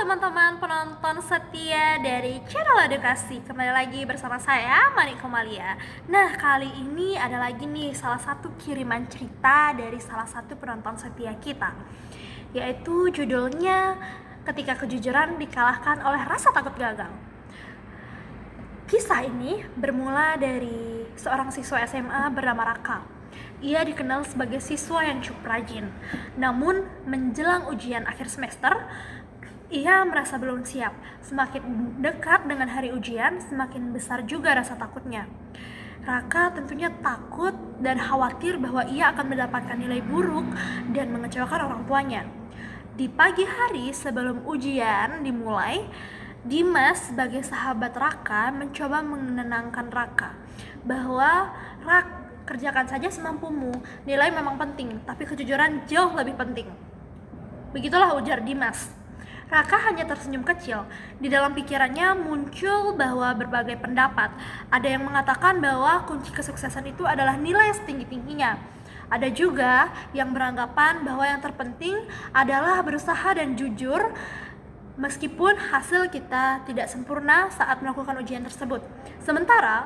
teman-teman penonton setia dari channel edukasi. Kembali lagi bersama saya Mani Komalia. Nah, kali ini ada lagi nih salah satu kiriman cerita dari salah satu penonton setia kita, yaitu judulnya Ketika Kejujuran Dikalahkan Oleh Rasa Takut Gagal. Kisah ini bermula dari seorang siswa SMA bernama Raka. Ia dikenal sebagai siswa yang cukup rajin. Namun, menjelang ujian akhir semester, ia merasa belum siap. Semakin dekat dengan hari ujian, semakin besar juga rasa takutnya. Raka tentunya takut dan khawatir bahwa ia akan mendapatkan nilai buruk dan mengecewakan orang tuanya. Di pagi hari sebelum ujian dimulai, Dimas sebagai sahabat Raka mencoba menenangkan Raka bahwa kerjakan saja semampumu, nilai memang penting, tapi kejujuran jauh lebih penting. Begitulah ujar Dimas. Raka hanya tersenyum kecil. Di dalam pikirannya muncul bahwa berbagai pendapat. Ada yang mengatakan bahwa kunci kesuksesan itu adalah nilai setinggi-tingginya. Ada juga yang beranggapan bahwa yang terpenting adalah berusaha dan jujur, meskipun hasil kita tidak sempurna saat melakukan ujian tersebut. Sementara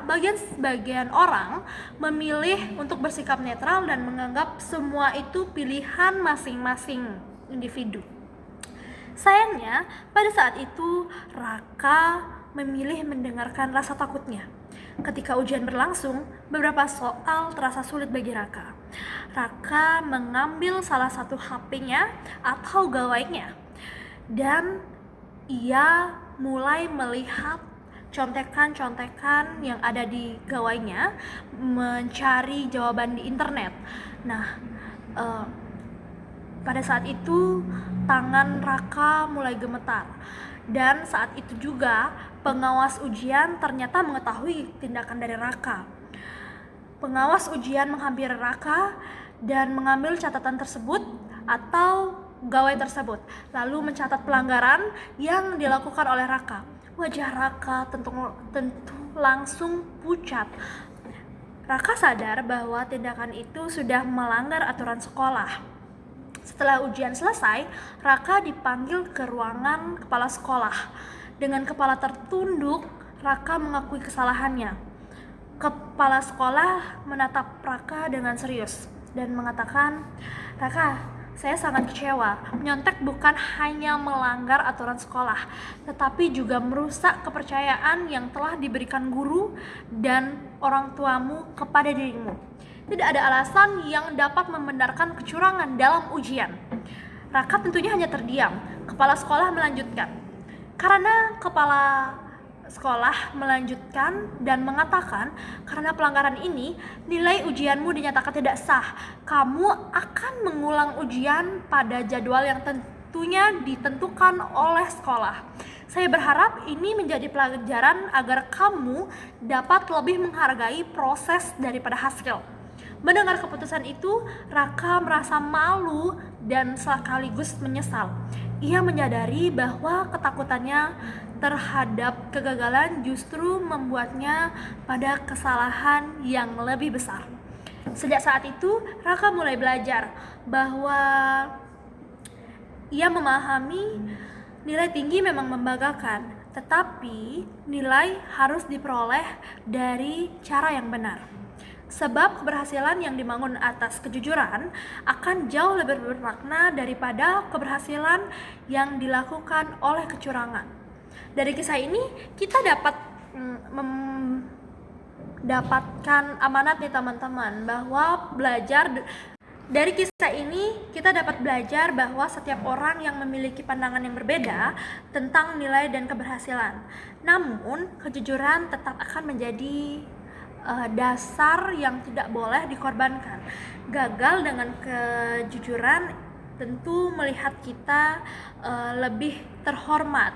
bagian orang memilih untuk bersikap netral dan menganggap semua itu pilihan masing-masing individu. Sayangnya, pada saat itu Raka memilih mendengarkan rasa takutnya. Ketika ujian berlangsung, beberapa soal terasa sulit bagi Raka. Raka mengambil salah satu HP-nya atau gawainya dan ia mulai melihat contekan-contekan yang ada di gawainya, mencari jawaban di internet. Nah, pada saat itu tangan Raka mulai gemetar, dan saat itu juga pengawas ujian ternyata mengetahui tindakan dari Raka. Pengawas ujian menghampiri Raka dan mengambil catatan tersebut atau gawai tersebut, lalu mencatat pelanggaran yang dilakukan oleh Raka. Wajah Raka tentu langsung pucat. Raka sadar bahwa tindakan itu sudah melanggar aturan sekolah. Setelah ujian selesai, Raka dipanggil ke ruangan kepala sekolah. Dengan kepala tertunduk, Raka mengakui kesalahannya. Kepala sekolah menatap Raka dengan serius dan mengatakan, "Raka, saya sangat kecewa. Menyontek bukan hanya melanggar aturan sekolah, tetapi juga merusak kepercayaan yang telah diberikan guru dan orang tuamu kepada dirimu. Tidak ada alasan yang dapat membenarkan kecurangan dalam ujian." Raka tentunya hanya terdiam. Kepala sekolah melanjutkan. Karena kepala sekolah melanjutkan dan mengatakan, karena pelanggaran ini, nilai ujianmu dinyatakan tidak sah. Kamu akan mengulang ujian pada jadwal yang tentunya ditentukan oleh sekolah. Saya berharap ini menjadi pelajaran agar kamu dapat lebih menghargai proses daripada hasil. Mendengar keputusan itu, Raka merasa malu dan sekaligus menyesal. Ia menyadari bahwa ketakutannya terhadap kegagalan justru membuatnya pada kesalahan yang lebih besar. Sejak saat itu, Raka mulai belajar bahwa ia memahami nilai tinggi memang membanggakan, tetapi nilai harus diperoleh dari cara yang benar. Sebab keberhasilan yang dibangun atas kejujuran akan jauh lebih bermakna daripada keberhasilan yang dilakukan oleh kecurangan. Dari kisah ini kita dapat mendapatkan amanat nih teman-teman, bahwa dari kisah ini kita dapat belajar bahwa setiap orang yang memiliki pandangan yang berbeda tentang nilai dan keberhasilan. Namun, kejujuran tetap akan menjadi dasar yang tidak boleh dikorbankan. Gagal dengan kejujuran tentu melihat kita lebih terhormat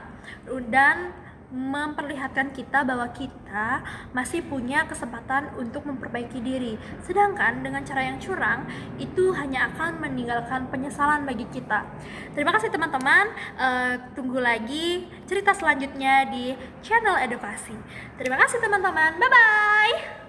dan memperlihatkan kita bahwa kita masih punya kesempatan untuk memperbaiki diri. Sedangkan dengan cara yang curang, itu hanya akan meninggalkan penyesalan bagi kita. Terima kasih teman-teman, tunggu lagi cerita selanjutnya di channel edukasi. Terima kasih teman-teman, bye-bye.